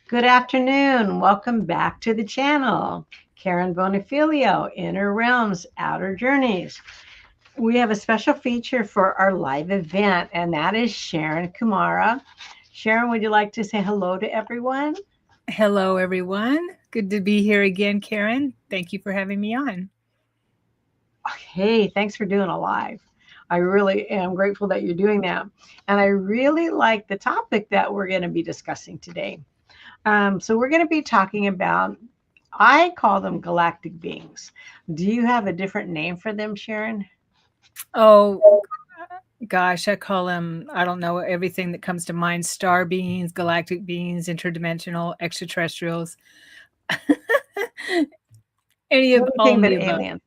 Good afternoon. Welcome back to the channel. Karen Bonifilio, Inner Realms, Outer Journeys. We have a special feature for our live event, and that is Sharon Kumara. Sharon, would you like to say hello to everyone? Hello, everyone. Good to be here again, Karen. Thank you for having me on. Hey, thanks for doing a live. I really am grateful that you're doing that. And I really like the topic that we're going to be discussing today. So we're going to be talking about, I call them galactic beings. Do you have a different name for them, Sharon? Oh, gosh, I call them, I don't know, everything that comes to mind: star beings, galactic beings, interdimensional, extraterrestrials, all Anything of but the above. alien.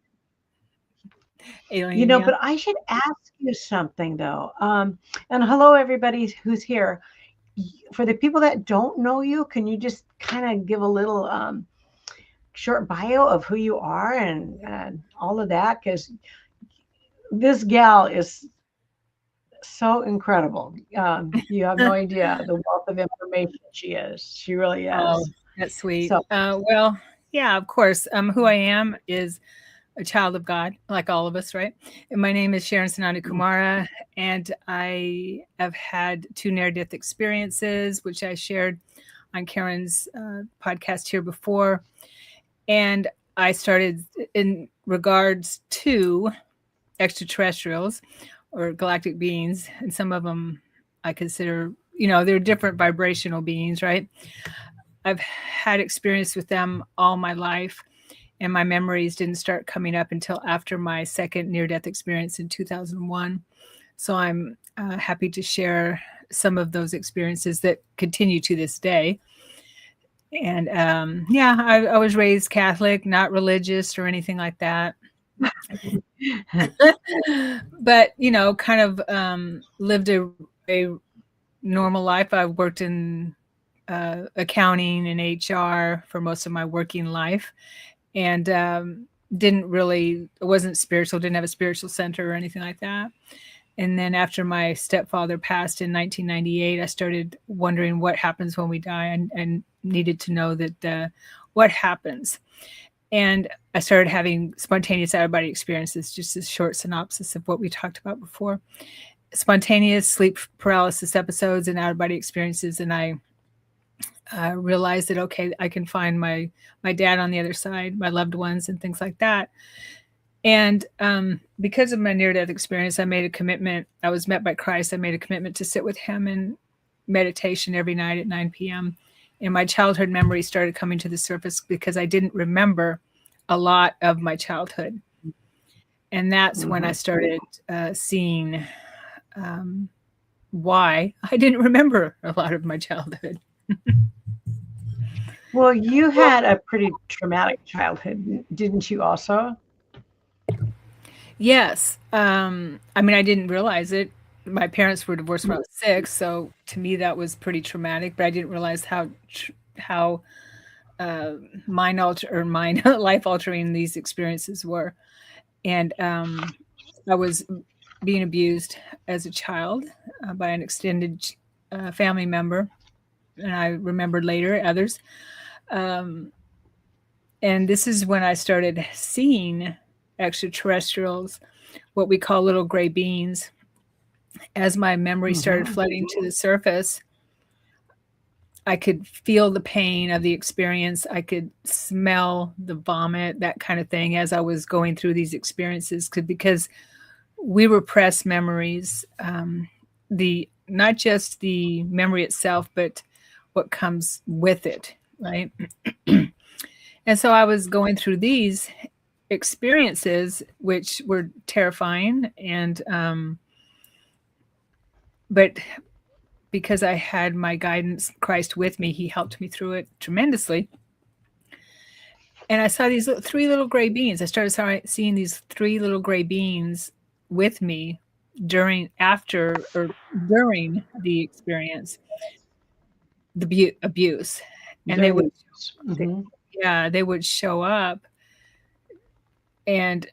Alien, yeah. But I should ask you something though. And hello, everybody who's here. For the people that don't know you, can you just kind of give a little short bio of who you are and all of that? Because this gal is so incredible. You have no idea the wealth of information she is. She really Oh, is. that's sweet. So, Well, yeah, of course. Who I am is a child of God, like all of us, right? And my name is Sharon Sananda Kumara, and I have had two near-death experiences, which I shared on Karen's podcast here before. And I started in regards to extraterrestrials or galactic beings, and some of them I consider, they're different vibrational beings, right? I've had experience with them all my life, and my memories didn't start coming up until after my second near-death experience in 2001. So I'm happy to share some of those experiences that continue to this day. And yeah, I was raised Catholic, not religious or anything like that. But kind of lived a normal life. I worked in accounting and HR for most of my working life, and wasn't spiritual, didn't have a spiritual center or anything like that. And then after my stepfather passed in 1998, I started wondering what happens when we die, and needed to know that what happens. And I started having spontaneous out of body experiences, just a short synopsis of what we talked about before. Spontaneous sleep paralysis episodes and out of body experiences. And I realized that, okay, I can find my dad on the other side, my loved ones, and things like that. And because of my near-death experience, I made a commitment. I was met by Christ. I made a commitment to sit with him in meditation every night at 9 p.m. And my childhood memories started coming to the surface because I didn't remember a lot of my childhood. And that's when I started seeing why I didn't remember a lot of my childhood. well, you had a pretty traumatic childhood, didn't you also? Yes. I mean, I didn't realize it. My parents were divorced when I was 6, so to me that was pretty traumatic. But I didn't realize how mind life altering these experiences were. And I was being abused as a child by an extended family member, and I remembered later others. Um, and this is when I started seeing extraterrestrials, what we call little gray beings. As my memory started Hmm. flooding to the surface, I could feel the pain of the experience. I could smell the vomit, that kind of thing, as I was going through these experiences. Because we repress memories, the not just the memory itself, but what comes with it, right? And so I was going through these experiences, which were terrifying, and but because I had my guidance, Christ, with me, He helped me through it tremendously. And I saw these three little gray beans. I started seeing these three little gray beans with me during the experience, the abuse, and During the abuse. they, Hmm. yeah, they would show up and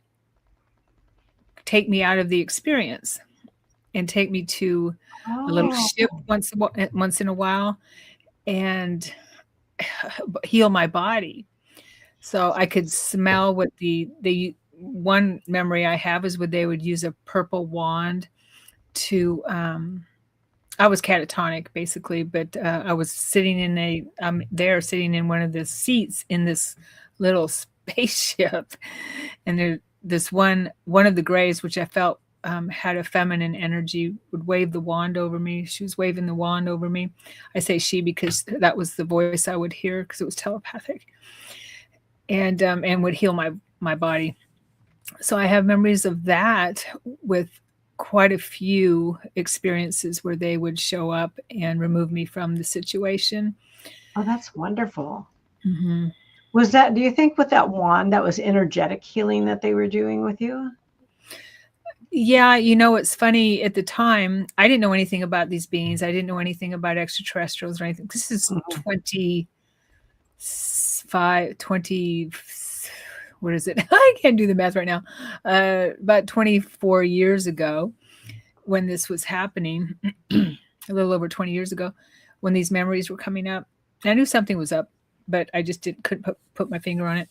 take me out of the experience and take me to a little Oh, ship once in a while, and heal my body. So I could smell what the one memory I have is when they would use a purple wand to I was catatonic basically, but I was sitting in there sitting in one of the seats in this little spaceship, and there this one of the grays, which I felt had a feminine energy, would wave the wand over me. She was waving the wand over me. I say she because that was the voice I would hear because it was telepathic, and would heal my body. So I have memories of that with quite a few experiences where they would show up and remove me from the situation. Oh, that's wonderful. Hmm. Was that, do you think with that wand, that was energetic healing that they were doing with you? Yeah, it's funny. At the time, I didn't know anything about these beings. I didn't know anything about extraterrestrials or anything. This is Mhm. 20, what is it? I can't do the math right now. About 24 years ago when this was happening, a little over 20 years ago, when these memories were coming up. I knew something was up, but I just couldn't put my finger on it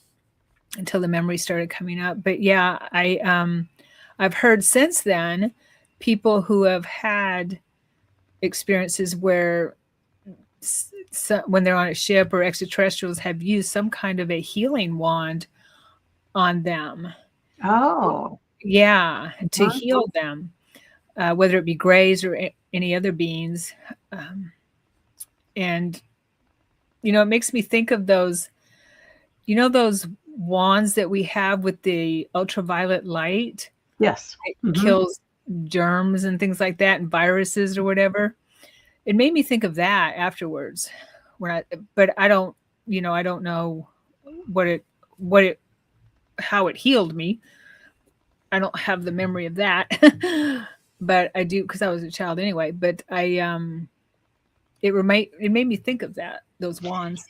until the memories started coming up. But yeah, I've heard since then people who have had experiences where when they're on a ship or extraterrestrials have used some kind of a healing wand on them. Oh, Yeah, to huh? heal them, whether it be grays or any other beings. Um, and it makes me think of those wands that we have with the ultraviolet light. Yes. It Hmm. kills germs and things like that and viruses or whatever. It made me think of that afterwards. When I, but I don't know what it, what it, how it healed me. I don't have the memory of that, but I do because I was a child anyway. But it made me think of that those wands.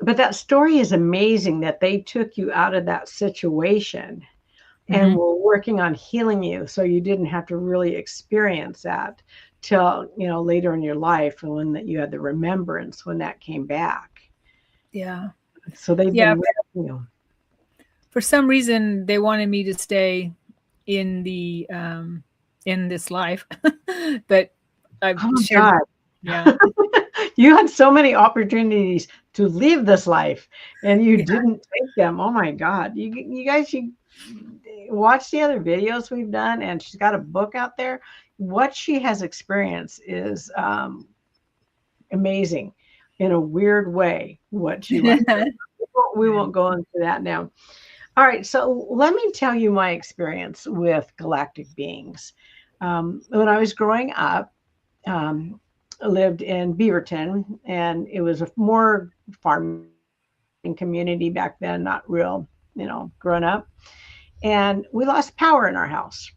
But that story is amazing that they took you out of that situation and Hmm. were working on healing you so you didn't have to really experience that till, later in your life and when that you had the remembrance when that came back. Yeah, So they've yeah. been with you. For some reason, they wanted me to stay in the in this life, but I've Oh my shared. God. Yeah, You had so many opportunities to leave this life and you yeah, didn't take them. Oh my God. You guys should watch the other videos we've done, and she's got a book out there. What she has experienced is amazing in a weird way, what she went through. We won't go into that now. All right, so let me tell you my experience with galactic beings. When I was growing up, um, I lived in Beaverton, and it was a more farming community back then, not real, grown up. And we lost power in our house.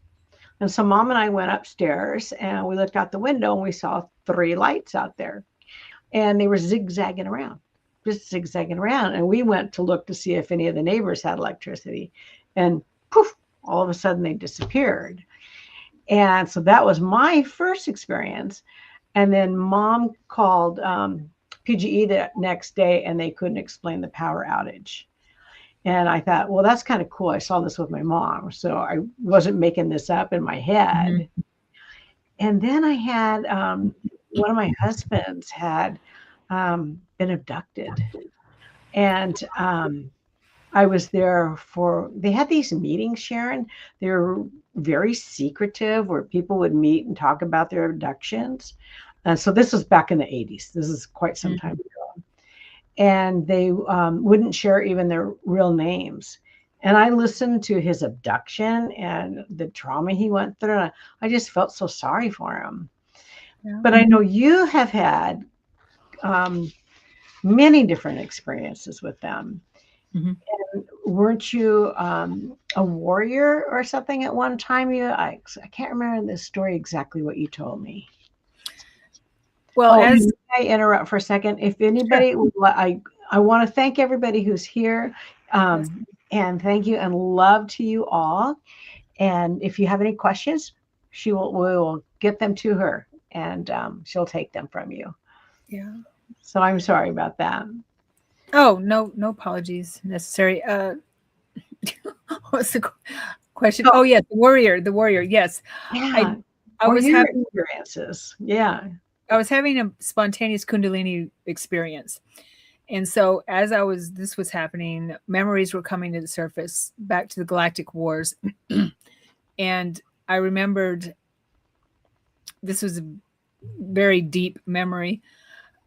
And so mom and I went upstairs and we looked out the window and we saw three lights out there and they were zigzagging around, just zigzagging around. And we went to look to see if any of the neighbors had electricity. And poof, all of a sudden they disappeared. And so that was my first experience. And then mom called PGE the next day and they couldn't explain the power outage. And I thought, well, that's kind of cool. I saw this with my mom. So I wasn't making this up in my hmm, head. And then I had one of my husbands had been abducted. And I was there for, they had these meetings, Sharon. They were very secretive where people would meet and talk about their abductions. So this was back in the 80s. This is quite some time hmm. ago. And they wouldn't share even their real names. And I listened to his abduction and the trauma he went through. And I just felt so sorry for him. Yeah. But I know you have had um, many different experiences with them. Hmm. Weren't you a warrior or something at one time? I can't remember the story exactly what you told me. Well, Oh, as may I interrupt for a second? If sure, anybody, I want to thank everybody who's here, yes, and thank you and love to you all. And if you have any questions, we will get them to her, and she'll take them from you. yeah. So I'm sorry about that. Oh, no, no apologies necessary. What's the question? Oh, Oh, yes, the warrior. Yes, I, yeah. I Or was your having, experiences. Yeah. I was having a spontaneous Kundalini experience, and so as this was happening, memories were coming to the surface, back to the galactic wars, and I remembered this was a very deep memory.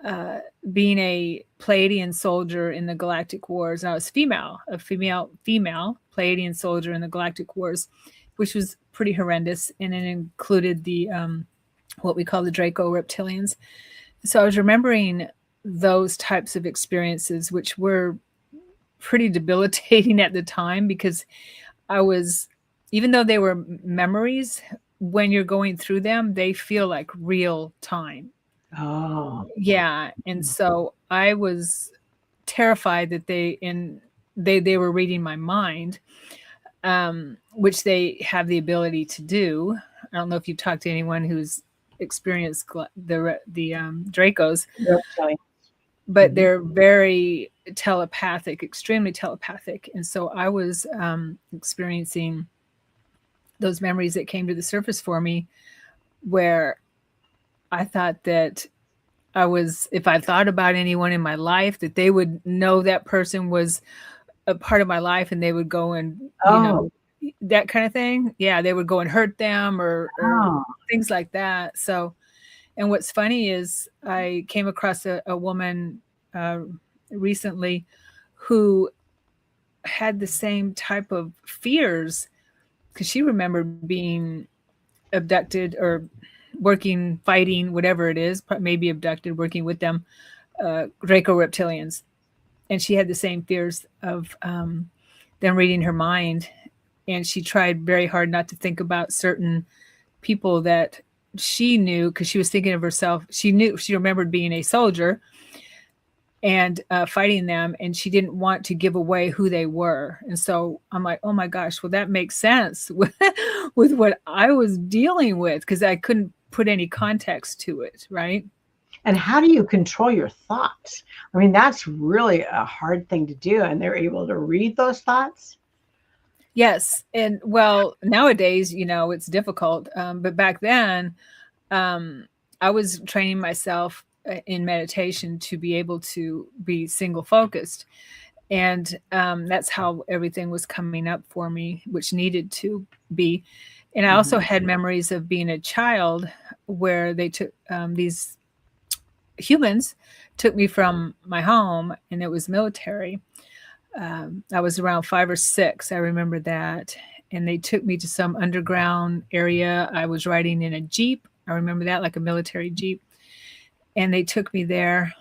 Uh, Being a Pleiadian soldier in the Galactic Wars. I was female Pleiadian soldier in the Galactic Wars, which was pretty horrendous, and it included the what we call the Draco reptilians. So I was remembering those types of experiences, which were pretty debilitating at the time because I was, even though they were memories, when you're going through them, they feel like real time. Oh. Yeah, and so I was terrified that they were reading my mind, which they have the ability to do. I don't know if you talk to anyone who's experienced the Dracos, Reptilian. but Mhm. they're very telepathic, extremely telepathic, and so I was experiencing those memories that came to the surface for me, where I thought that if I thought about anyone in my life, that they would know that person was a part of my life and they would go and, Oh. that kind of thing. Yeah, they would go and hurt them or Oh. things like that. So, and what's funny is I came across a woman uh, recently who had the same type of fears because she remembered being abducted or fighting, whatever it is, maybe abducted, working with them, Draco reptilians. And she had the same fears of them reading her mind. And she tried very hard not to think about certain people that she knew because she was thinking of herself. She remembered being a soldier and fighting them, and she didn't want to give away who they were. And so I'm like, oh my gosh, well, that makes sense with what I was dealing with because I couldn't put any context to it, right? And how do you control your thoughts? I mean, that's really a hard thing to do. And they're able to read those thoughts. Yes. And well, nowadays, it's difficult. But back then, um, I was training myself in meditation to be able to be single focused. And that's how everything was coming up for me, which needed to be. And I also Mhm. had memories of being a child where they took these humans took me from my home, and it was military. I was around 5 or 6. I remember that. And they took me to some underground area. I was riding in a Jeep. I remember that, like a military Jeep. And they took me there.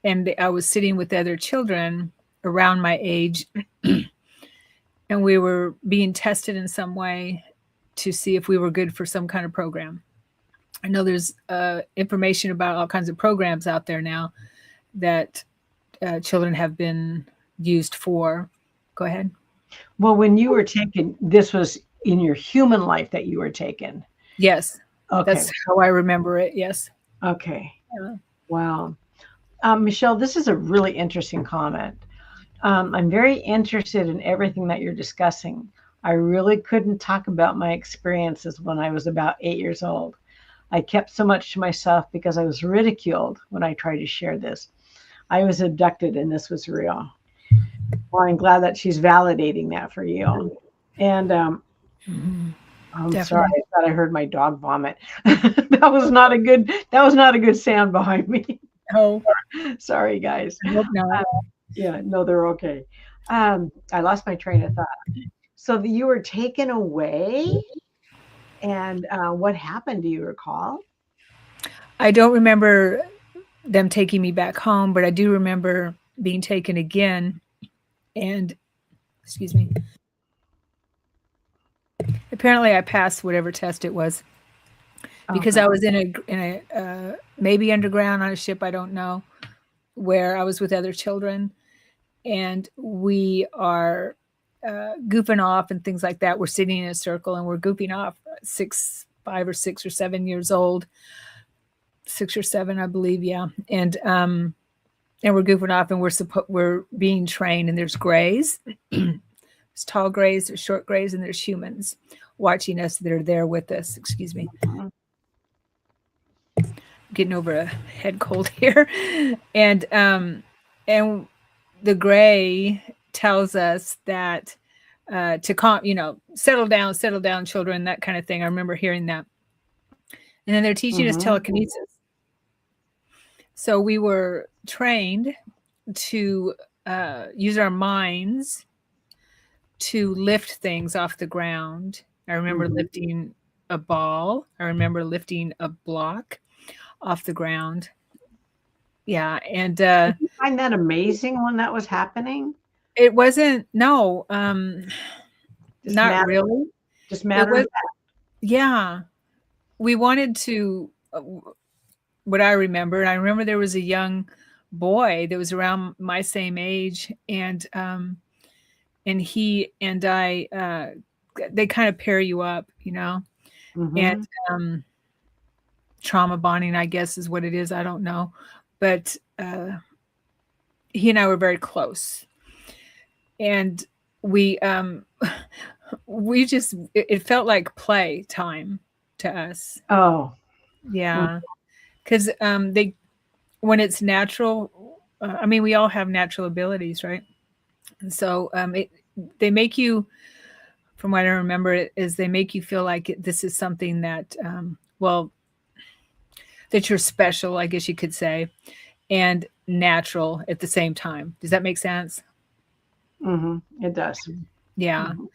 And I was sitting with other children around my age. And we were being tested in some way to see if we were good for some kind of program. I know there's information about all kinds of programs out there now that children have been used for. Go ahead. Well, when you were taken, this was in your human life that you were taken. Yes, Okay. that's how I remember it. Yes. Okay. Yeah. Wow. Michelle, this is a really interesting comment. I'm very interested in everything that you're discussing. I really couldn't talk about my experiences when I was about 8 years old. I kept so much to myself because I was ridiculed when I tried to share this. I was abducted and this was real. Well, I'm glad that she's validating that for you. And Mhm. I'm sorry, Definitely. I thought I heard my dog vomit. That was not a good sound behind me. Oh, Sorry, guys. I hope not. Yeah, no, they're okay. I lost my train of thought. So you were taken away, and what happened? Do you recall? I don't remember them taking me back home, but I do remember being taken again. And excuse me, apparently I passed whatever test it was because Okay. I was in a maybe underground on a ship. I don't know, where I was with other children, and we are goofing off and things like that. We're sitting in a circle and we're goofing off. 5 or 6 or 7 years old, 6 or 7, I believe. Yeah, and and we're goofing off, and we're being trained, and there's grays, there's tall grays, there's short grays, and there's humans watching us that are there with us. Excuse me, Mhm. getting over a head cold here, and the gray tells us that to settle down, children, that kind of thing. I remember hearing that, and then they're teaching us Mhm. telekinesis. So we were trained to use our minds to lift things off the ground. I remember Mhm. lifting a ball. I remember lifting a block off the ground. Yeah, and Did you find that amazing when that was happening? it wasn't, no, Just not matter really. just It matter of was, fact. yeah. We wanted to. What I remember, and I remember there was a young boy that was around my same age, and he and I, they kind of pair you up, and Mhm. um, trauma bonding, I guess, is what it is. I don't know, but he and I were very close, and we we just it felt like play time to us. Oh. Mm. Yeah, because they when it's natural. I mean, we all have natural abilities, right? And so they make you, from what I remember, is they make you feel like this is something that, well, that you're special, I guess you could say, and natural at the same time. Does that make sense? Mhm. It does. Yeah. Mhm.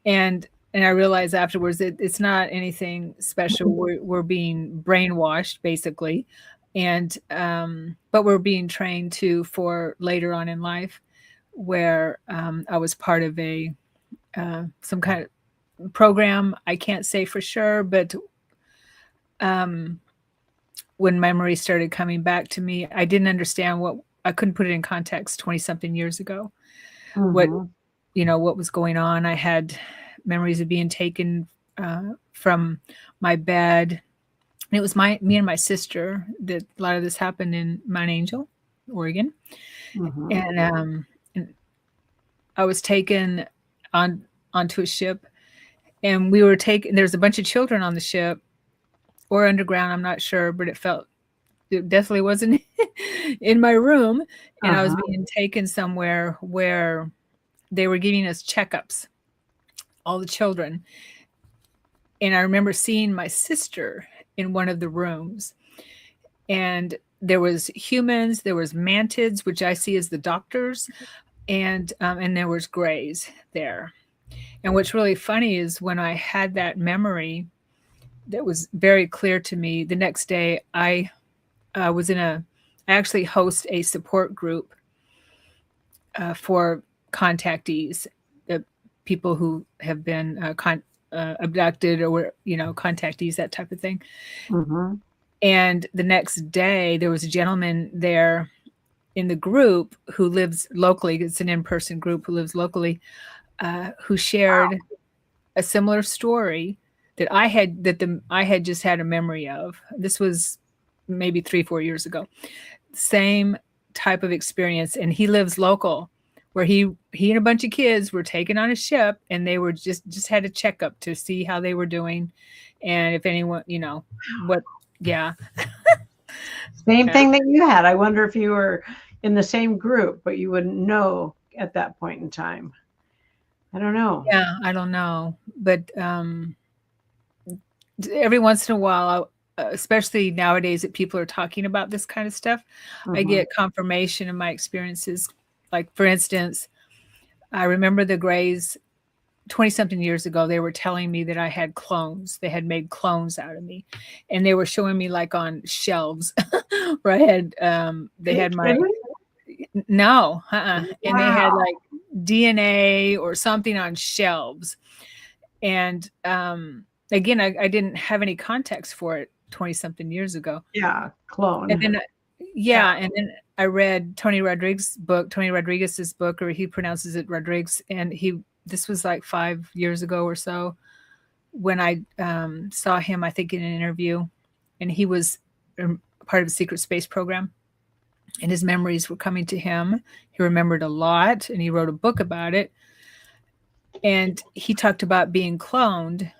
And I realized afterwards that it's not anything special. We're being brainwashed basically, and but we're being trained to for later on in life, where I was part of a some kind of program. I can't say for sure, but um, when memory started coming back to me, I didn't understand what, I couldn't put it in context 20 something years ago. What, Mhm. what was going on. I had memories of being taken from my bed. And it was me and my sister that a lot of this happened in Mount Angel, Oregon. Mhm. And I was taken on onto a ship, and we were taken. There's a bunch of children on the ship or underground. I'm not sure, but it definitely wasn't in my room. And I was Uh-huh. being taken somewhere where they were giving us checkups, all the children. And I remember seeing my sister in one of the rooms, and there was humans, there was mantids, which I see as the doctors, and there was grays there. And what's really funny is when I had that memory that was very clear to me, the next day was I actually host a support group for contactees, uh, people who have been abducted, or contactees, that type of thing. Mhm. And the next day, there was a gentleman there in the group who lives locally. It's an in-person group who lives locally, who shared a similar story I had just had a memory of. This was maybe 3-4 years ago. Same type of experience, and he lives local, where he and a bunch of kids were taken on a ship, and they were just had a checkup to see how they were doing, and if anyone, what. Yeah. Same Yeah. thing that you had. I wonder if you were in the same group, but you wouldn't know at that point in time. I don't know. Yeah, I don't know, but every once in a while, especially nowadays that people are talking about this kind of stuff, I Mhm. get confirmation of my experiences. Like, for instance, I remember the Greys 20 something years ago. They were telling me that I had clones. They had made clones out of me, and they were showing me like on shelves where I had, they had my, Really? no, and they had Wow. like DNA or something on shelves. And again, I didn't have any context for it 20 something years ago. Yeah, And clone. then, Yeah. yeah, and then I read Tony Rodriguez's book, or he pronounces it Rodriguez, and this was like 5 years ago or so, when I saw him, I think in an interview, and he was part of a secret space program, and his memories were coming to him. He remembered a lot, and he wrote a book about it. And he talked about being cloned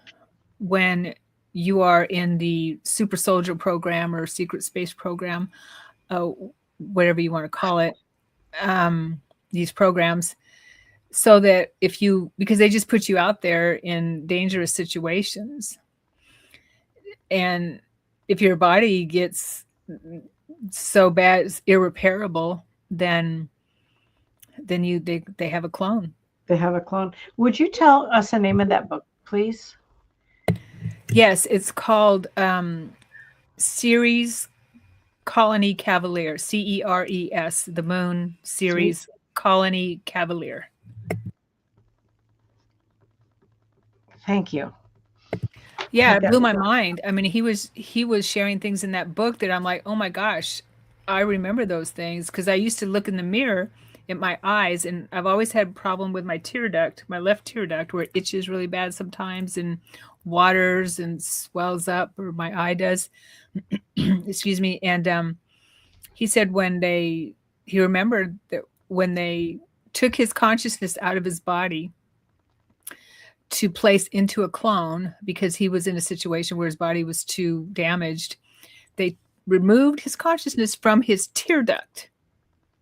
when you are in the super soldier program or secret space program, uh, whatever you want to call it, these programs, so that if you, because they just put you out there in dangerous situations, and if your body gets so bad, it's irreparable, then they have a clone. They have a clone. Would you tell us the name of that book, please? Yes, it's called Ceres Colony Cavalier, CERES, the Moon See, Ceres Colony Cavalier. thank you. Yeah, Take it that. blew my mind. I mean, he was sharing things in that book that I'm like, oh my gosh, I remember those things, because I used to look in the mirror at my eyes, and I've always had a problem with my tear duct, my left tear duct, where it itches really bad sometimes and waters and swells up, or my eye does. Excuse me. And he said he remembered that when they took his consciousness out of his body to place into a clone, because he was in a situation where his body was too damaged, they removed his consciousness from his tear duct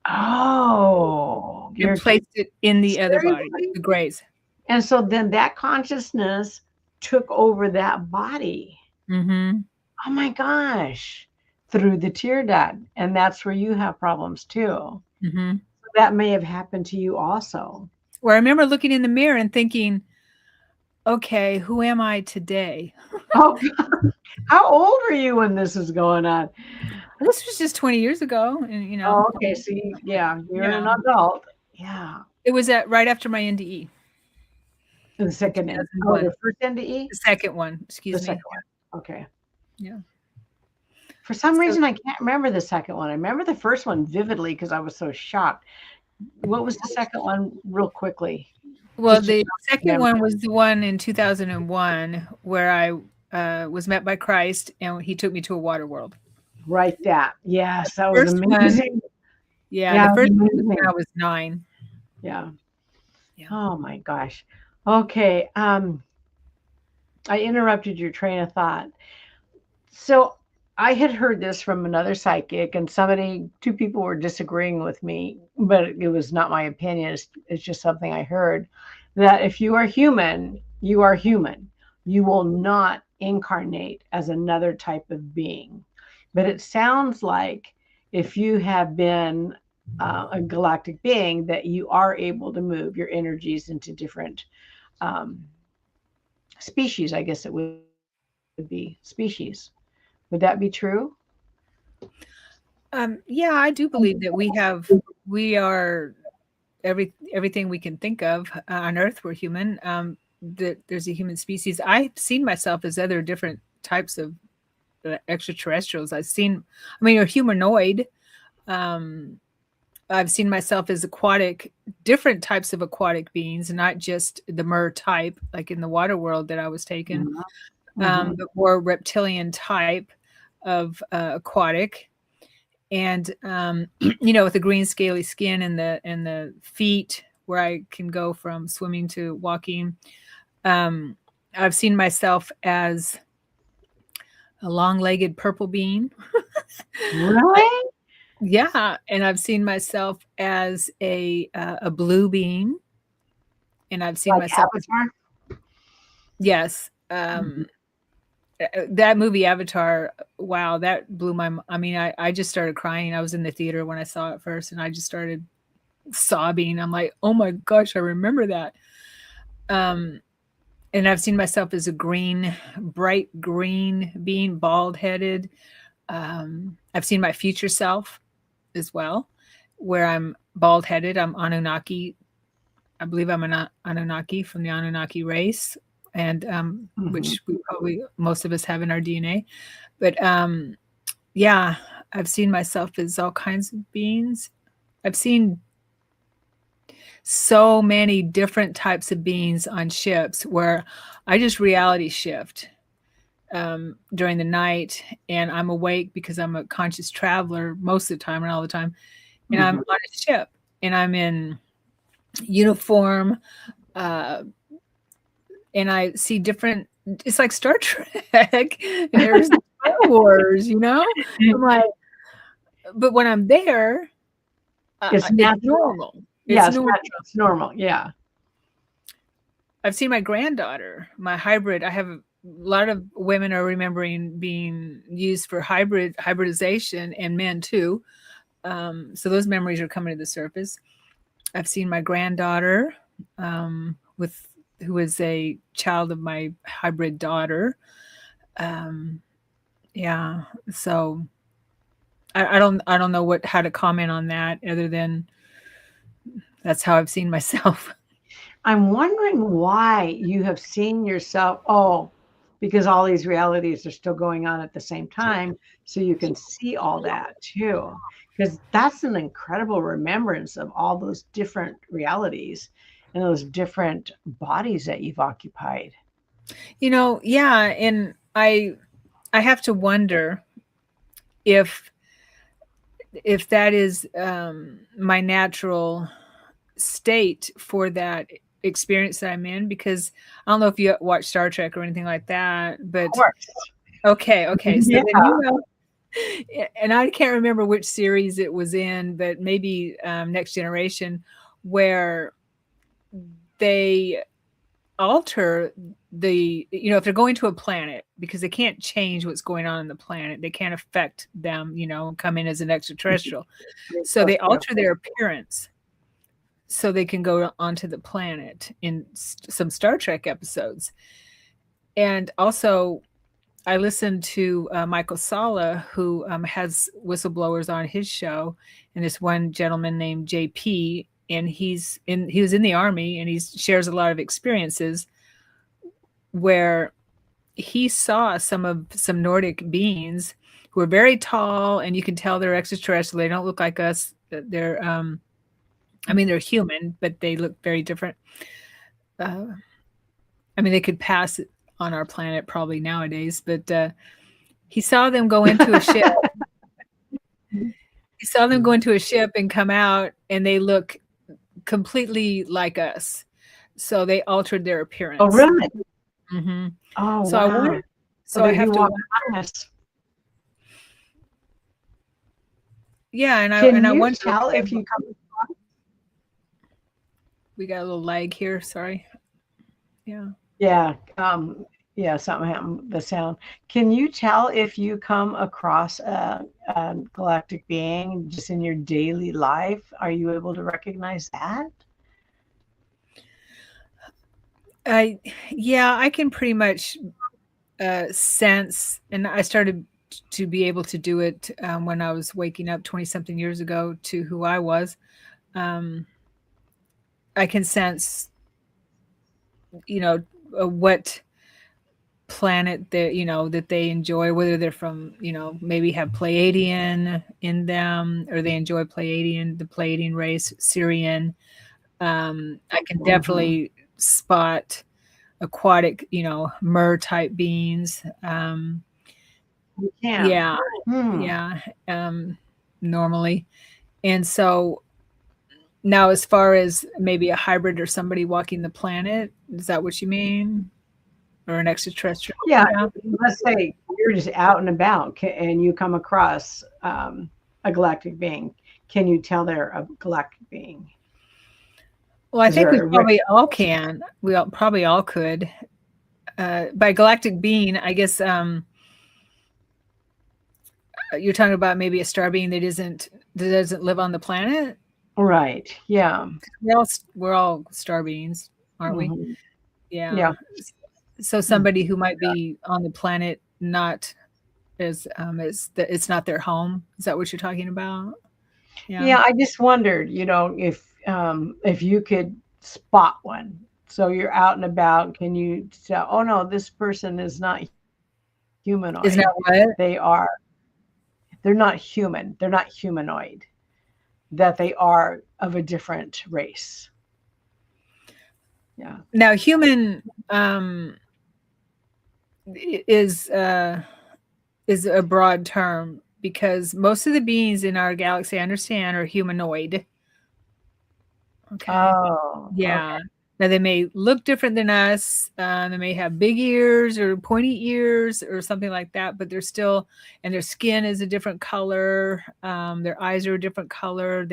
Oh, and you're placed it in the other body, seriously? the grays. And so then that consciousness took over that body. Mm-hmm. Oh my gosh. Through the tear duct. And that's where you have problems too. Mm-hmm. That may have happened to you also. Where I remember looking in the mirror and thinking, okay, who am I today? Oh, how old were you when this is going on? This was just 20 years ago. And, Oh, okay. See, yeah, you're an yeah, adult. Yeah. it was at right after my NDE The in second end. Oh, 2001. the first NDE? The second one, The excuse second me. one. Okay. Yeah. For some So, reason, I can't remember the second one. I remember the first one vividly because I was so shocked. What was the second one, real quickly? well, Just to the jog second my memory. one was the one in 2001 where I was met by Christ and he took me to a water world. Right, that. Yes, that was First one, amazing. yeah, Yeah, the it was first one was when amazing. I was 9. Yeah. Yeah. Oh my gosh. Okay. I interrupted your train of thought. So I had heard this from another psychic, and two people were disagreeing with me, but it was not my opinion. It's just something I heard that if you are human, you are human. You will not incarnate as another type of being. But it sounds like if you have been a galactic being, that you are able to move your energies into different um, species, I guess it would be species. Would that be true? Yeah, I do believe that we are everything we can think of on Earth. We're human. That there's a human species. I've seen myself as other different types of extraterrestrials. I mean, a humanoid. Um, I've seen myself as aquatic, different types of aquatic beings, not just the mer type, like in the water world that I was taken, Mhm, mhm, but more reptilian type of aquatic. And with the green scaly skin and the feet, where I can go from swimming to walking. Um, I've seen myself as a long-legged purple bean. I, really? yeah, and I've seen myself as a blue bean, and I've seen Like myself as, Avatar? yes. Mhm. That movie Avatar, wow, that blew I mean, I just started crying. I was in the theater when I saw it first, and I just started sobbing. I'm like, oh my gosh, I remember that. Um, and I've seen myself as a bright green being, bald headed. I've seen my future self as well, where I'm bald headed. I'm Anunnaki. I believe I'm an Anunnaki from the Anunnaki race, and Mhm. which we probably most of us have in our DNA. But yeah, I've seen myself as all kinds of beings. I've seen so many different types of beings on ships where I just reality shift. during the night, and I'm awake because I'm a conscious traveler most of the time and all the time. And I'm on a ship, and I'm in uniform, uh, and I see different. It's like Star Trek. There's Star Wars, you know. I'm like, but when I'm there, It's it's natural. normal. Yeah, It's it's normal. natural. It's normal. Yeah. I've seen my granddaughter, my hybrid. I have a lot of women are remembering being used for hybridization, and men too. So those memories are coming to the surface. I've seen my granddaughter, with who is a child of my hybrid daughter. Um, yeah, so I don't know how to comment on that other than that's how I've seen myself. I'm wondering why you have seen yourself. Oh, because all these realities are still going on at the same time. So you can see all that too. Because that's an incredible remembrance of all those different realities and those different bodies that you've occupied. Yeah, and I have to wonder if that is my natural state for that experience that I'm in, because I don't know if you watch Star Trek or anything like that, Of but course. okay, so Yeah. then and I can't remember which series it was in, but maybe Next Generation, where they alter if they're going to a planet, because they can't change what's going on in the planet, they can't affect them, come in as an extraterrestrial, so So they true. alter their appearance so they can go onto the planet in some Star Trek episodes. And also, I listened to Michael Sala, who has whistleblowers on his show, and this one gentleman named JP, and he was in the army, and he shares a lot of experiences where he saw some Nordic beings who are very tall, and you can tell they're extraterrestrial. They don't look like us. They're they're human, but they look very different. They could pass on our planet probably nowadays, but he saw them go into a ship. He saw them go into a ship and come out, and they look completely like us. So they altered their appearance. Oh, really? Mm-hmm. Oh, So wow. I wonder. So Well, I they have do to. walk behind us. Yeah, and Can I you wonder. tell if you come? We got a little lag here. Sorry. Yeah. Yeah, yeah, something happened with the sound. Can you tell if you come across a galactic being just in your daily life? Are you able to recognize that? Yeah, I can pretty much sense, and I started to be able to do it when I was waking up 20 something years ago to who I was. Um, I can sense, what planet that they enjoy, whether they're from, maybe have Pleiadian in them, or they enjoy the Pleiadian race, Syrian. I can Mhm. definitely spot aquatic, mer type beings. You can. Yeah, Hmm. yeah, normally. And so now, as far as maybe a hybrid or somebody walking the planet, is that what you mean? Or an extraterrestrial? Yeah, Yeah. let's say you're just out and about and you come across a galactic being. Can you tell they're a galactic being? Well, I Is think we there a probably all can. Probably all could. By galactic being, I guess you're talking about maybe a star being that doesn't live on the planet. right? Yeah. We're all star beings, aren't we? Hmm. Yeah. Yeah. So somebody who might be on the planet not as it's not their home. Is that what you're talking about? Yeah. Yeah, I just wondered, if you could spot one. So you're out and about, can you tell, oh no, this person is not Isn't humanoid. that what? They are, they're not human. They're not humanoid. That they are of a different race. Yeah. Now human is is a broad term because most of the beings in our galaxy, I understand, are humanoid. Okay. Oh, okay. Yeah. Now they may look different than us. They may have big ears or pointy ears or something like that, but they're still, and their skin is a different color. Their eyes are a different color.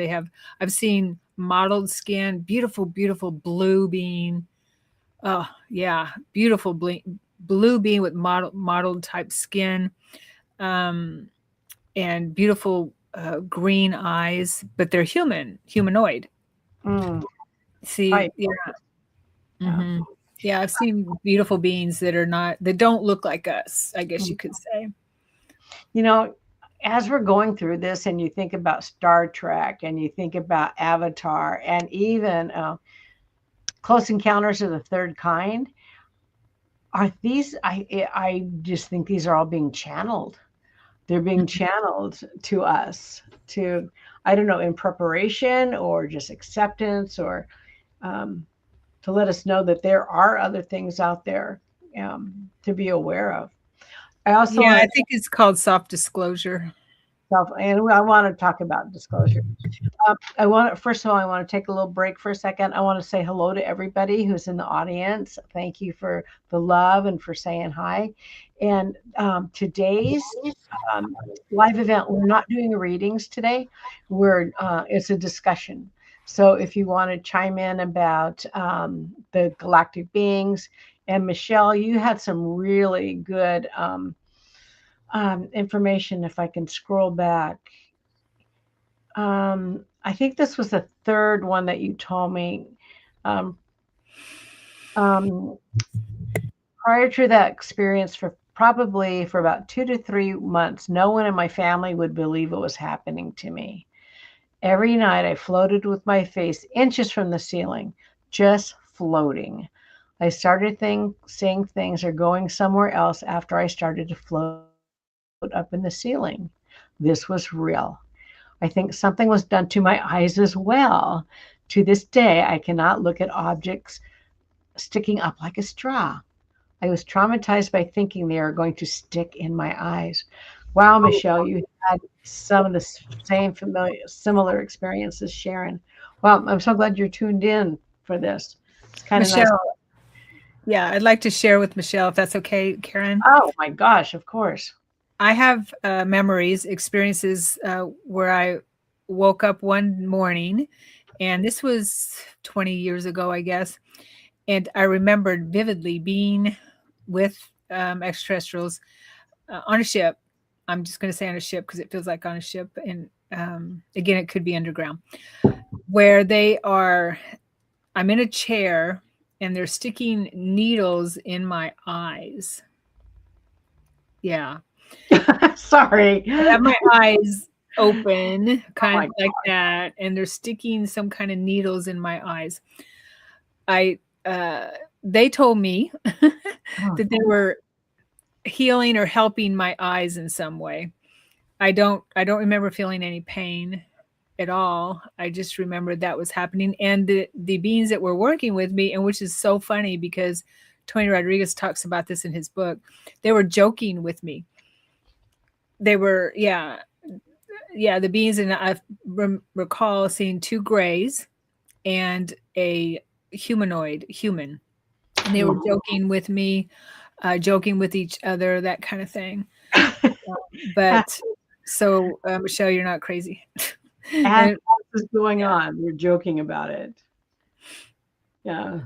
I've seen mottled skin, beautiful, beautiful blue being. Oh, yeah. Beautiful blue being with mottled type skin. Um, and beautiful green eyes, but they're humanoid. Mm, See, type. yeah. Yeah. Hmm. Yeah, I've seen beautiful beings that don't look like us, I guess Mm. you could say. You know, as we're going through this, and you think about Star Trek, and you think about Avatar, and even Close Encounters of the Third Kind, are these? I just think these are all being channeled. They're being channeled to us to, I don't know, in preparation or just acceptance, or um, to let us know that there are other things out there to be aware of. I also Yeah, want I to think it's called soft disclosure. and I want to talk about disclosure. I want to, first of all, I want to take a little break for a second. I want to say hello to everybody who's in the audience. Thank you for the love and for saying hi. And today's um, live event, we're not doing readings today. It's a discussion. So if you want to chime in about the galactic beings, and Michelle, you had some really good information. If I can scroll back, I think this was the third one that you told me. Um, um, Prior to that experience, for probably for about 2 to 3 months, no one in my family would believe it was happening to me. Every night I floated with my face inches from the ceiling, just floating. I started seeing things or going somewhere else after I started to float up in the ceiling. This was real. I think something was done to my eyes as well. To this day, I cannot look at objects sticking up like a straw. I was traumatized by thinking they are going to stick in my eyes. Wow, Michelle, you had some of the similar experiences, Sharon. Well, I'm so glad you're tuned in for this. It's kind of nice. Michelle, yeah, I'd like to share with Michelle if that's okay, Karen. Oh my gosh, of course. I have memories, experiences where I woke up one morning, and this was 20 years ago, I guess. And I remembered vividly being with extraterrestrials on a ship. I'm just going to say on a ship because it feels like on a ship. And again, it could be underground, where I'm in a chair and they're sticking needles in my eyes. Yeah. Sorry. I have my eyes open, Oh kind my of like that, and they're sticking some kind of needles in my eyes. I they told me God. that they were healing or helping my eyes in some way. I don't remember feeling any pain at all. I just remember that was happening, and the beings that were working with me, and which is so funny because Tony Rodriguez talks about this in his book. They were joking with me. They were, yeah, the beings, and I recall seeing two grays and a humanoid human, and they were Mm. joking with me, joking with each other, that kind of thing. But so, Michelle, you're not crazy. As And this is going on, we're joking about it. Yeah.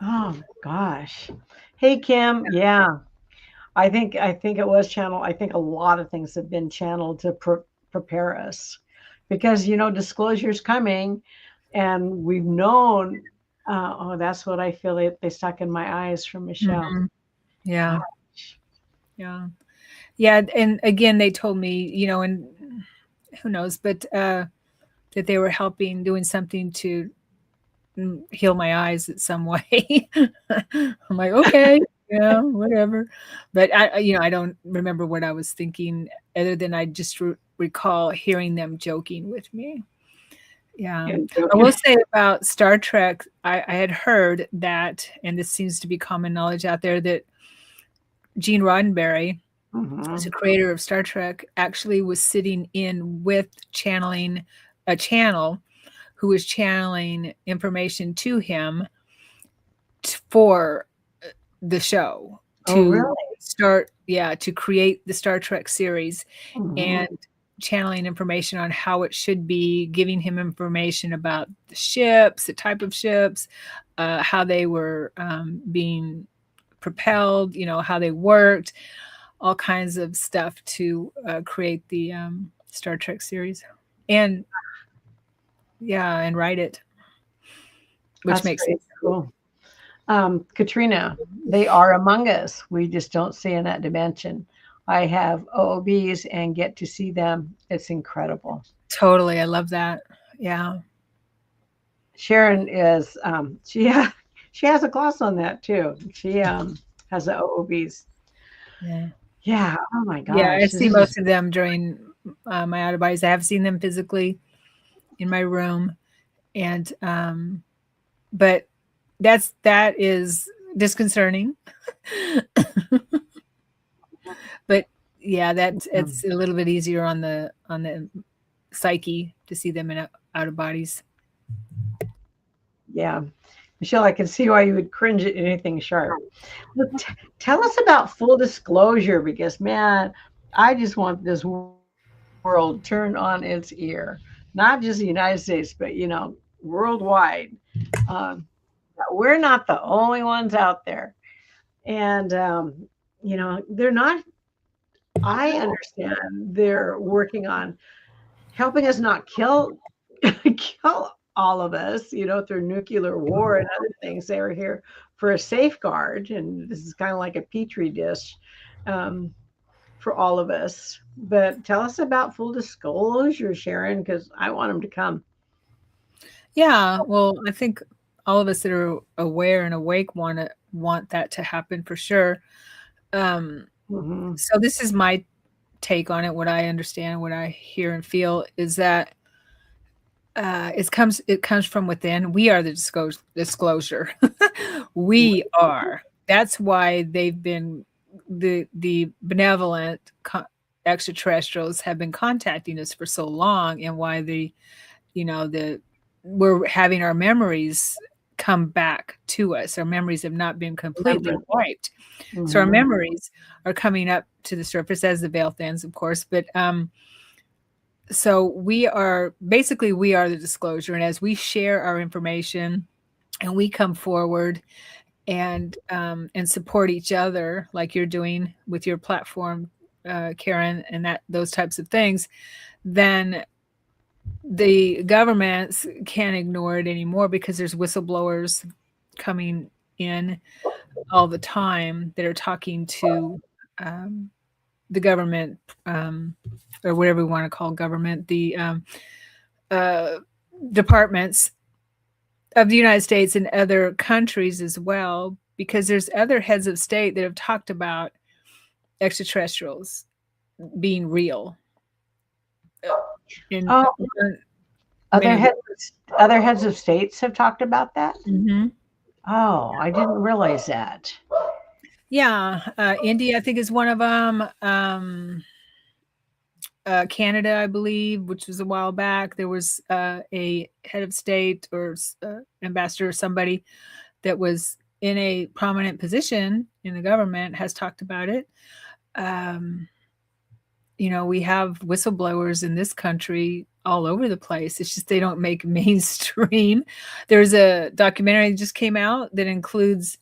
Oh gosh. Hey Kim, yeah. I think it was channeled. I think a lot of things have been channeled to prepare us, because disclosure's coming, and we've known. Oh, that's what I feel. They stuck in my eyes from Michelle. Mhm. Yeah, Gosh. yeah, yeah. And again, they told me, and who knows, but that they were helping, doing something to heal my eyes in some way. I'm like, okay, yeah, whatever. But I don't remember what I was thinking, other than I just recall hearing them joking with me. Yeah. Yeah, I will joking. say about Star Trek, I had heard that, and this seems to be common knowledge out there, that Gene Roddenberry, who's Mm-hmm. a creator of Star Trek, actually was sitting in with channeling a channel who was channeling information to him for the show Oh, to really? to create the Star Trek series, Mm-hmm. and channeling information on how it should be, giving him information about the ships, the type of ships, how they were being propelled, how they worked, all kinds of stuff to create the Star Trek series, and and write it, which That's makes very sense. cool. Katrina, they are among us. We just don't see in that dimension. I have OOBs and get to see them. It's incredible. Totally, I love that. Yeah, Sharon is she has a class on that too. She has the OOBs. yeah. Yeah. Oh my Yeah, I gosh. This see is most of them during my out of bodies. I have seen them physically in my room, and but that is disconcerting. But yeah, that's um, it's a little bit easier on the psyche to see them in out of bodies. yeah. Michelle, I can see why you would cringe at anything sharp. Well, tell us about full disclosure because, man, I just want this world turned on its ear. Not just the United States, but, worldwide. Um, we're not the only ones out there. And, they're not, I understand they're working on helping us not kill kill all of us, through nuclear war and other things. They were here for a safeguard, and this is kind of like a petri dish um, for all of us. But tell us about full disclosure, Sharon, because I want them to come. Yeah, well, I think all of us that are aware and awake want that to happen for sure. Um, Hmm. so this is my take on it. What I understand, what I hear and feel is that it comes from within. We are the disclosure. We are. That's why they've been the benevolent extraterrestrials have been contacting us for so long, and why the we're having our memories come back to us. Our memories have not been completely Remember. wiped, so our Hmm. memories are coming up to the surface as the veil thins, of course. But so we are the disclosure, and as we share our information and we come forward and support each other like you're doing with your platform, Karen, and that those types of things, then the governments can't ignore it anymore, because there's whistleblowers coming in all the time that are talking to um, the government, um, or whatever we want to call government, the uh, departments of the United States and other countries as well, because there's other heads of state that have talked about extraterrestrials being real in Oh, many other of the. heads, other heads of states have talked about that. Mhm. Oh, I didn't realize that. Yeah, India, I think, is one of them. Canada, I believe, which was a while back, there was a head of state or ambassador or somebody that was in a prominent position in the government has talked about it. Um, we have whistleblowers in this country all over the place. It's just they don't make mainstream. There's a documentary that just came out that includes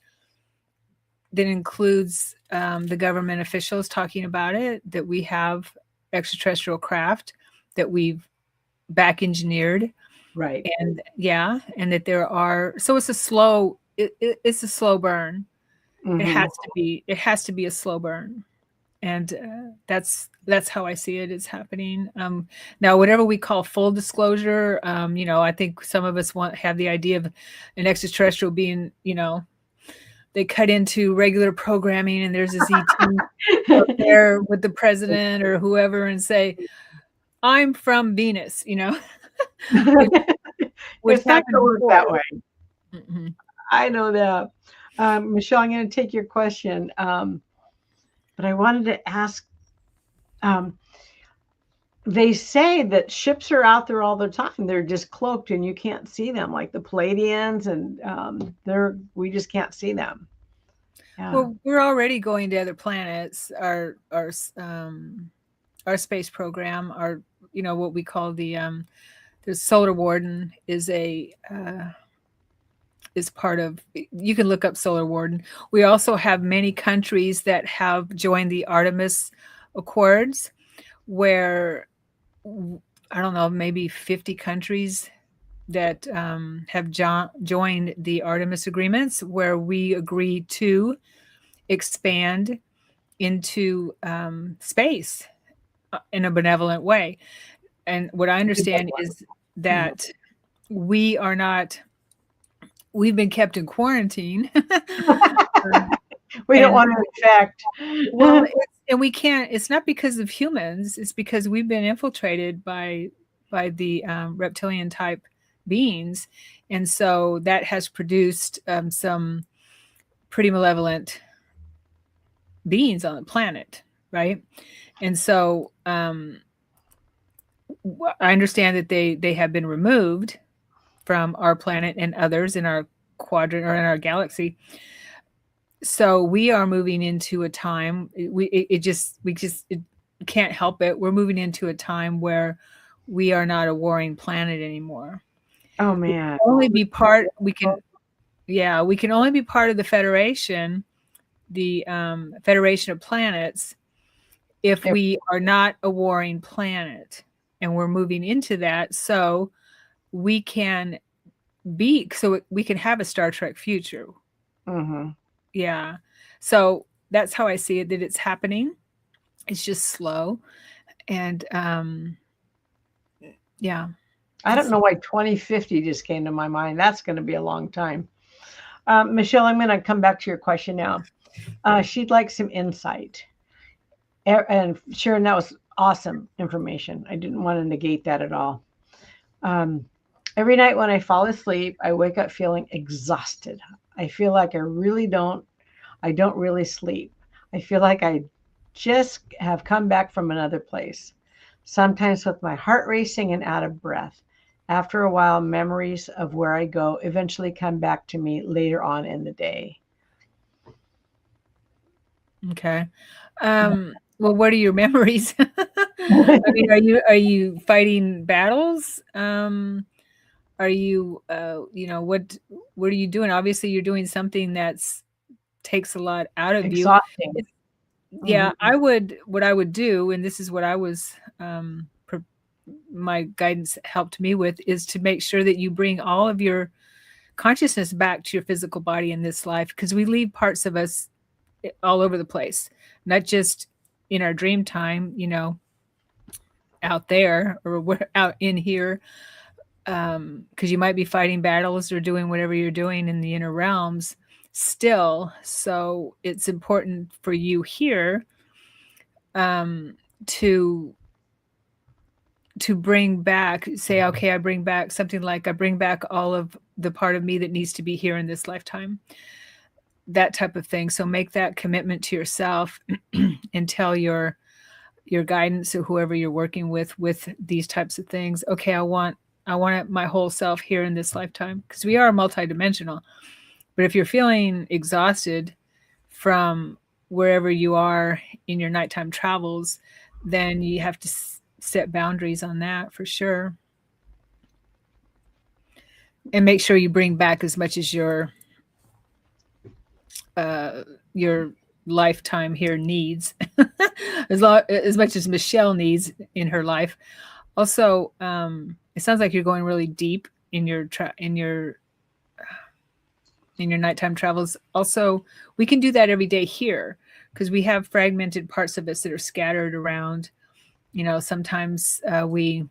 the government officials talking about it, that we have extraterrestrial craft that we've back engineered, Right. and that there are, so it's a slow burn. It Hmm. has to be a slow burn, and that's how I see it is happening. Now, whatever we call full disclosure, I think some of us have the idea of an extraterrestrial being, they cut into regular programming, and there's this ET up there with the president or whoever and say, "I'm from Venus," which which It's not happened going to work before. that way. Mhm. I know that. Michelle, I'm going to take your question. But I wanted to ask, um, they say that ships are out there all the time. They're just cloaked and you can't see them, like the Palladians, and we just can't see them. Yeah. Well, we're already going to other planets. Our space program, our what we call the solar warden is part of. You can look up solar warden. We also have many countries that have joined the Artemis Accords, where I don't know, maybe 50 countries that have joined the Artemis agreements, where we agree to expand into space in a benevolent way. And what I understand is that we are not, we've been kept in quarantine. We don't And want to infect. well, and we can't, it's not because of humans, it's because we've been infiltrated by the reptilian type beings. And so that has produced some pretty malevolent beings on the planet, right? And so I understand that they have been removed from our planet and others in our quadrant or in our galaxy. So we are moving into a time, we just it can't help it. We're moving into a time where we are not a warring planet anymore. Oh We can man. only be part. We can only be part of the Federation, the Federation of Planets, if If, we are not a warring planet, and we're moving into that, so we can so we can have a Star Trek future. mhm. Yeah. So that's how I see it, that it's happening. It's just slow. And yeah. I don't know why 2050 just came to my mind. That's going to be a long time. Michelle, I'm going to come back to your question now. She'd like some insight. And Sharon, that was awesome information. I didn't want to negate that at all. Um, every night when I fall asleep, I wake up feeling exhausted. I feel like I don't really sleep. I feel like I just have come back from another place, sometimes with my heart racing and out of breath. After a while, memories of where I go eventually come back to me later on in the day. Okay. Well, what are your memories? I mean, are you fighting battles? Are you what are you doing? Obviously you're doing something that's takes a lot out of you. Exhausting. It's, Hmm. yeah, what I would do, and this is what I was my guidance helped me with, is to make sure that you bring all of your consciousness back to your physical body in this life, because we leave parts of us all over the place, not just in our dream time, out there, or we're out in here, because you might be fighting battles or doing whatever you're doing in the inner realms still. So it's important for you here um, to bring back, say, okay, I bring back something like, I bring back all of the part of me that needs to be here in this lifetime, that type of thing. So make that commitment to yourself and tell your guidance or whoever you're working with these types of things. Okay, I want my whole self here in this lifetime, because we are multidimensional. But if you're feeling exhausted from wherever you are in your nighttime travels, then you have to set boundaries on that for sure. And make sure you bring back as much as your lifetime here needs, as much as Michelle needs in her life. Also, it sounds like you're going really deep in your nighttime travels. Also, we can do that every day here, because we have fragmented parts of us that are scattered around. Sometimes we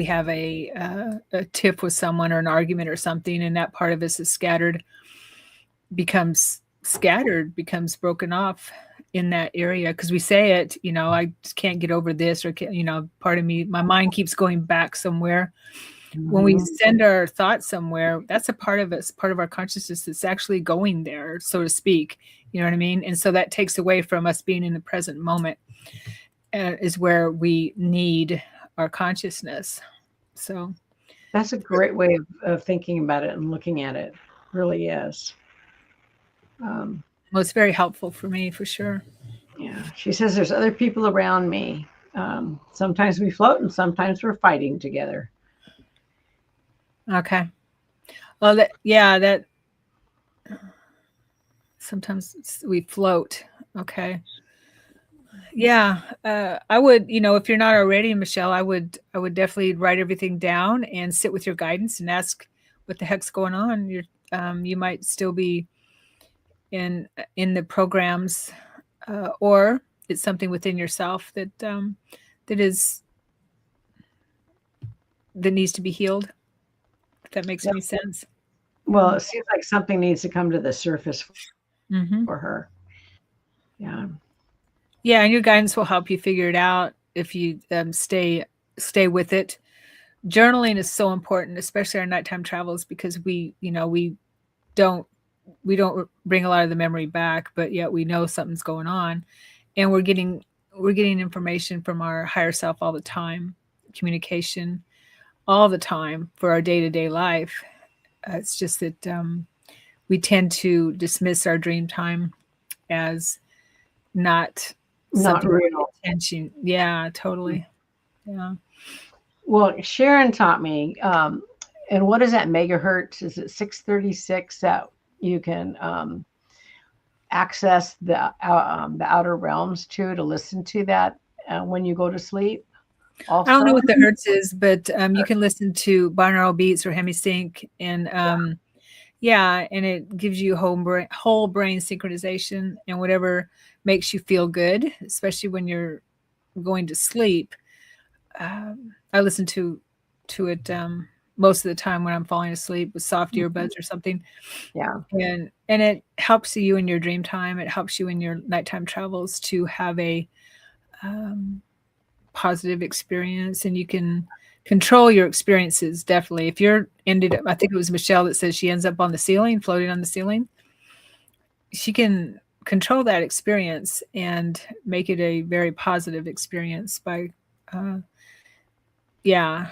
have a tiff with someone or an argument or something, and that part of us is becomes broken off in that area, because we say it, I just can't get over this, or part of me, my mind keeps going back somewhere. when we Mhm. send our thoughts somewhere, that's a part of us, part of our consciousness that's actually going there, so to speak. You know what I mean? And so that takes away from us being in the present moment, is where we need our consciousness. So, That's a great way of thinking about it and looking at it. Really is. Um, well, it's very helpful for me for sure. yeah. She says there's other people around me. Sometimes we float and sometimes we're fighting together. Okay. Well, that sometimes we float. Okay. Yeah, I would, if you're not already, Michelle, I would definitely write everything down and sit with your guidance and ask what the heck's going on. You might still be in the programs, or it's something within yourself that is that needs to be healed. If that makes Yep. any sense. Yeah. Well, it seems like something needs to come to the surface for her. Hmm. Yeah. Yeah, and your guidance will help you figure it out if you stay with it. Journaling is so important, especially our nighttime travels, because don't we don't bring a lot of the memory back, but yet we know something's going on, and we're getting information from our higher self all the time, communication all the time for our day-to-day life. It's just that we tend to dismiss our dream time as not Not something to pay real. attention. Yeah, totally. Yeah. Well, Sharon taught me, and what is that megahertz? Is it 636 that you can access the outer realms to listen to that when you go to sleep? I don't know Also, what the hertz is, but you can listen to binaural beats or hemisync, and yeah, and it gives you whole brain synchronization and whatever makes you feel good, especially when you're going to sleep. I listen to it most of the time when I'm falling asleep with soft earbuds or something, yeah, and it helps you in your dream time. It helps you in your nighttime travels to have a um, positive experience, and you can control your experiences. Definitely, if you're ended up, I think it was Michelle that says she ends up on the ceiling, floating on the ceiling. She can control that experience and make it a very positive experience by uh, yeah,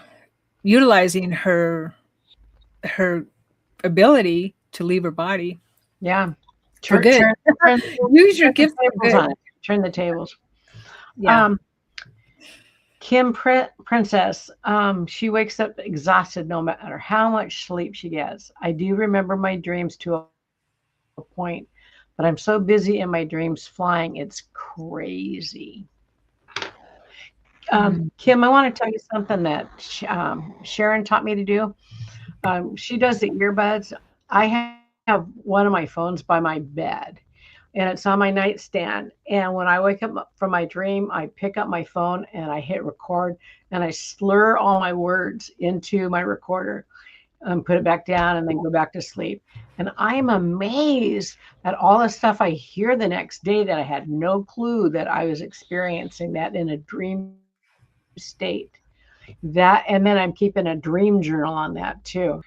utilizing her ability to leave her body yeah. for Turn, good. turn, turn, Use your turn the gifts for tables good. on it. Turn the tables. Yeah. Um, Princess, she wakes up exhausted no matter how much sleep she gets. I do remember my dreams to a point, but I'm so busy in my dreams flying, it's crazy. Mm. Kim, I want to tell you something that Sharon taught me to do. She does the earbuds. I have one of my phones by my bed, and it's on my nightstand. And when I wake up from my dream, I pick up my phone and I hit record and I slur all my words into my recorder and put it back down and then go back to sleep. And I'm amazed at all the stuff I hear the next day that I had no clue that I was experiencing that in a dream state. That, and then I'm keeping a dream journal on that too,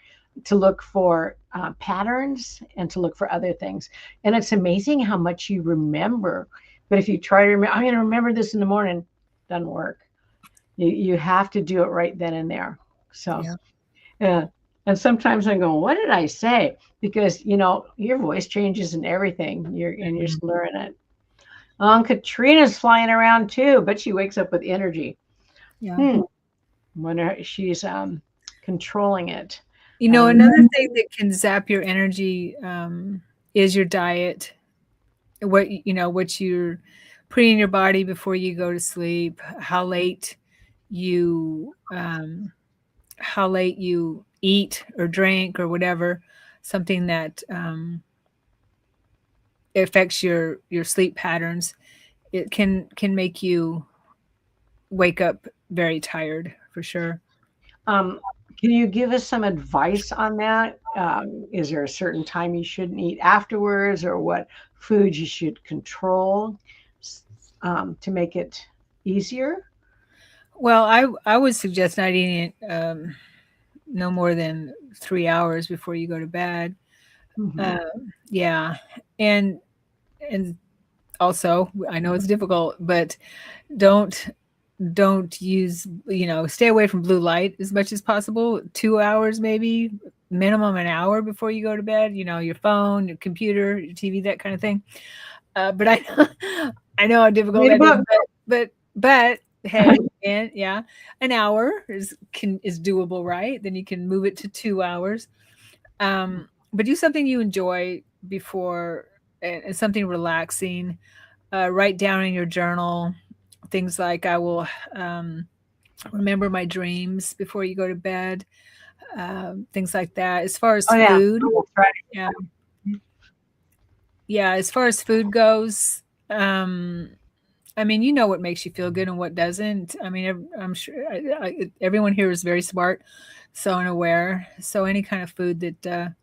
to look for patterns and to look for other things. And it's amazing how much you remember. But if you try to remember, I'm going to remember this in the morning, doesn't work. You have to do it right then and there. So, Yeah. yeah. And sometimes I'm going, what did I say? Because your voice changes and everything. You're Mhm. slurring it. Katrina's flying around too, but she wakes up with energy. Yeah. Hmm. When she's controlling it. Um, Another thing that can zap your energy is your diet. What you're putting in your body before you go to sleep, you how late you eat or drink or whatever, something that affects your sleep patterns. It can make you wake up very tired for sure. um, can you give us some advice on that? Is there a certain time you shouldn't eat afterwards, or what foods you should control to make it easier? Well, I would suggest not eating no more than 3 hours before you go to bed. Mm-hmm. Uh, yeah, and and also I know it's difficult, but don't don't use, stay away from blue light as much as possible. 2 hours, maybe minimum an hour before you go to bed. Your phone, your computer, your TV, that kind of thing. But I I know how difficult Read a that is, book. but hey, and yeah, an hour is doable, right? Then you can move it to 2 hours. But do something you enjoy before, and something relaxing. Write down in your journal things like, I will remember my dreams before you go to bed. Things like that. As far as Oh yeah, food, I will try. yeah, yeah. As far as food goes, um, I mean, you know what makes you feel good and what doesn't. I mean, I'm sure everyone here is very smart, so and aware. So any kind of food that that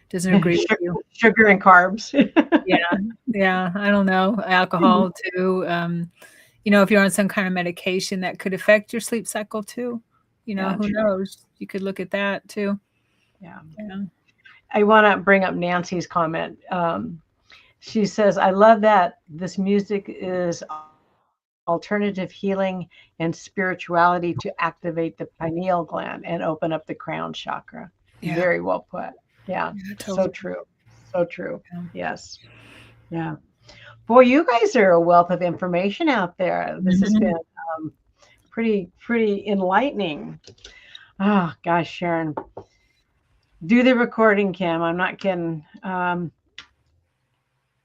doesn't agree with Sugar, you. sugar and carbs. Yeah, yeah. I don't know. Alcohol too. If you're on some kind of medication that could affect your sleep cycle too. Yeah, Who true. knows? You could look at that too. Yeah. Yeah. I want to bring up Nancy's comment. She says, I love that this music is alternative healing and spirituality to activate the pineal gland and open up the crown chakra. Very Yeah. well put. Yeah, Yeah, so totally. true. So true. Yeah. Yes. Yeah. Boy, you guys are a wealth of information out there. This has been Mhm. pretty enlightening. Oh gosh, Sharon, do the recording, Kim. I'm not kidding.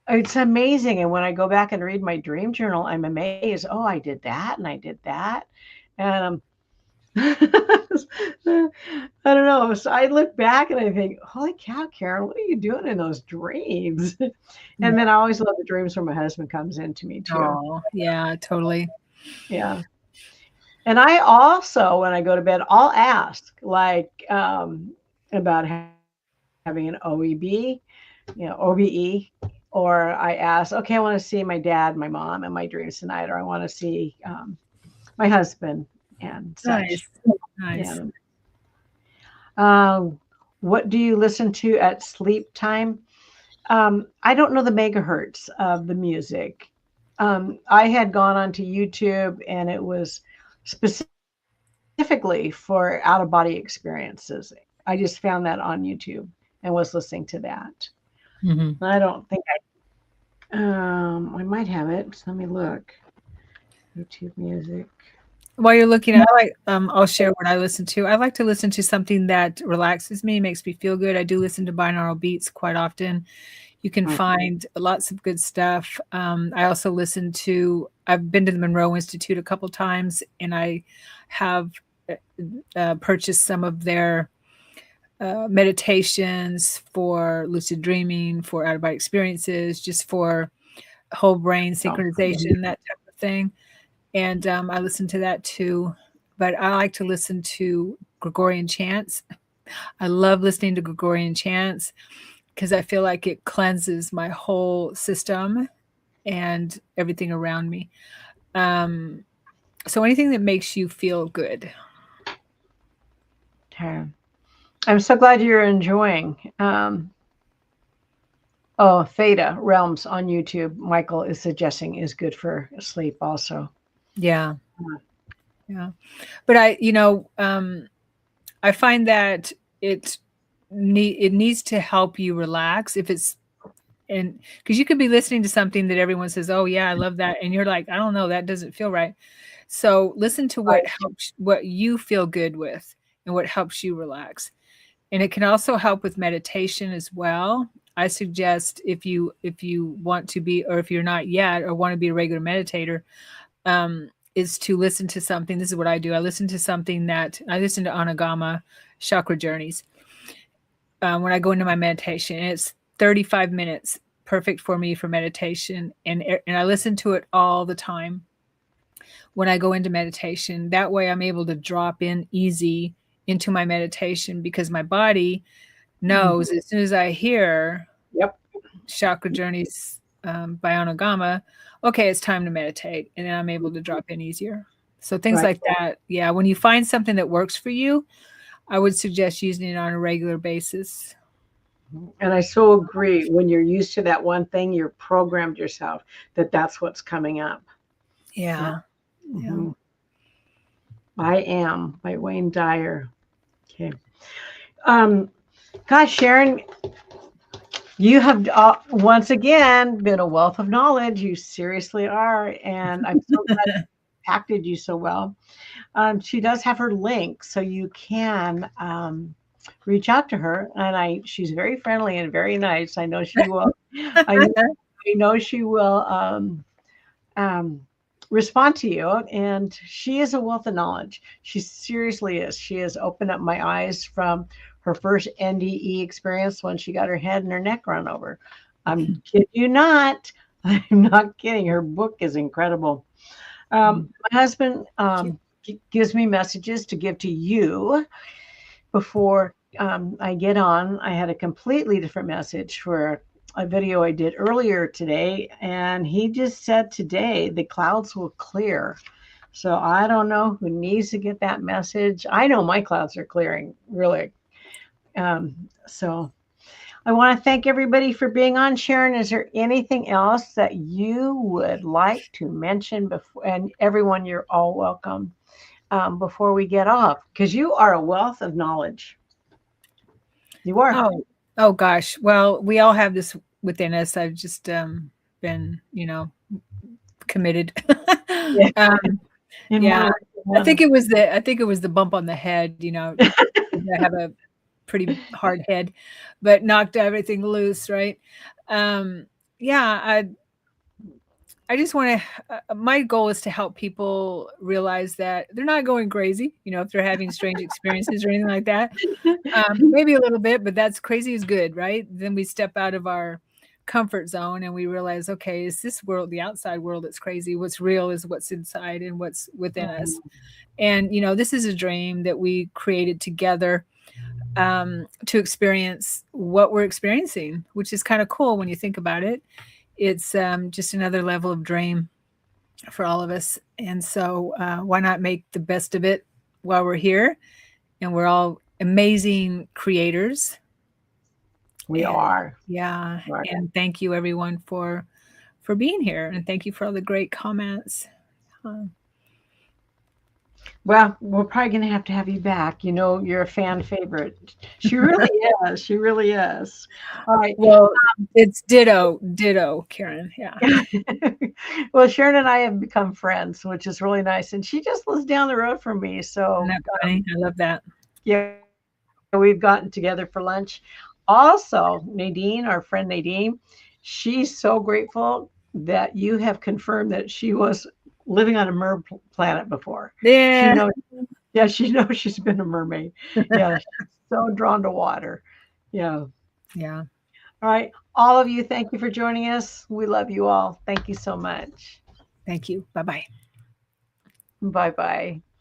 It's amazing. And when I go back and read my dream journal, I'm amazed. Oh, I did that and I did that. And I don't know. So I look back and I think, holy cow, Karen, what are you doing in those dreams? And then I always love the dreams where my husband comes into me too. Oh, yeah, totally. Yeah. And I also, when I go to bed, I'll ask like about having an OBE, or I ask, okay, I want to see my dad, my mom, and my dreams tonight, or I want to see my husband and such. Nice. Nice. And um, what do you listen to at sleep time? I don't know the megahertz of the music. I had gone onto YouTube and it was specifically for out of body experiences. I just found that on YouTube and was listening to that. Mhm. I don't think I might have it. So let me look. YouTube music. While you're looking, I'll share what I listen to. I like to listen to something that relaxes me, makes me feel good. I do listen to binaural beats quite often. You can Okay. find lots of good stuff. I also listen to. I've been to the Monroe Institute a couple times, and I have purchased some of their meditations for lucid dreaming, for out of body experiences, just for whole brain Oh, synchronization, that type of thing. And I listen to that too. But I like to listen to Gregorian chants. I love listening to Gregorian chants because I feel like it cleanses my whole system and everything around me. Um, so anything that makes you feel good. okay. I'm so glad you're enjoying. Oh, Theta Realms on YouTube, Michael is suggesting is good for sleep also. Yeah, yeah. But I find that it it needs to help you relax if it's and because you could be listening to something that everyone says, "Oh yeah, I love that," and you're like, "I don't know, that doesn't feel right." So listen to what Right. helps, what you feel good with, and what helps you relax. And it can also help with meditation as well. I suggest if you want to be, or if you're not yet, or want to be a regular meditator, is to listen to something. This is what I do. I listen to Anagama chakra journeys when I go into my meditation. And it's 35 minutes, perfect for me for meditation. And I listen to it all the time when I go into meditation. That way I'm able to drop in easy into my meditation because my body Mhm. knows as soon as I hear Yep. chakra journeys by Anagama, okay, it's time to meditate. And then I'm able to drop in easier. So things Right. like that. Yeah. When you find something that works for you, I would suggest using it on a regular basis. And I so agree. When you're used to that one thing, you're programmed yourself that that's what's coming up. Yeah. Yeah. Yeah. hmm I Am by Wayne Dyer. Okay. Um, Gosh, Sharon, you have once again been a wealth of knowledge. You seriously are. And I'm so glad you impacted you so well. She does have her link, so you can reach out to her. And she's very friendly and very nice. I know she will. I know, I know she will um, respond to you. And she is a wealth of knowledge. She seriously is. She has opened up my eyes from her first NDE experience when she got her head and her neck run over. I'm kidding you not. I'm not kidding. Her book is incredible. My husband gives me messages to give to you before I get on. I had a completely different message for a video I did earlier today, and he just said today the clouds will clear. So I don't know who needs to get that message. I know my clouds are clearing, really. So I want to thank everybody for being on. Sharon, is there anything else that you would like to mention before? And everyone, you're all welcome before we get off, because you are a wealth of knowledge. You are. Oh gosh. Well, we all have this within us. I've just been, committed. Yeah. um, In yeah. one way or I think it was the bump on the head, I have a pretty hard head, but knocked everything loose, right? Um, yeah, I just want to. My goal is to help people realize that they're not going crazy. If they're having strange experiences or anything like that, maybe a little bit, but that's crazy is good, right? Then we step out of our comfort zone and we realize, okay, is this world, the outside world, that's crazy? What's real is what's inside and what's within us. And this is a dream that we created together to experience what we're experiencing, which is kind of cool when you think about it. It's just another level of dream for all of us. And so why not make the best of it while we're here? And we're all amazing creators. we And are. yeah, Right. and thank you everyone for being here, and thank you for all the great comments. Um, Well, we're probably going to have you back. You're a fan favorite. She really is. She really is. All right. well, it's ditto, Karen. Yeah, Well, Sharon and I have become friends, which is really nice. And she just lives down the road from me. isn't So, that funny? I love that. yeah, we've gotten together for lunch. Also, Nadine, our friend Nadine, she's so grateful that you have confirmed that she was living on a planet before. She Yeah, knows, yeah, she knows she's been a mermaid. Yeah, she's so drawn to water. Yeah. yeah. All right. All of you, thank you for joining us. We love you all. Thank you so much. Thank you. Bye bye. Bye bye.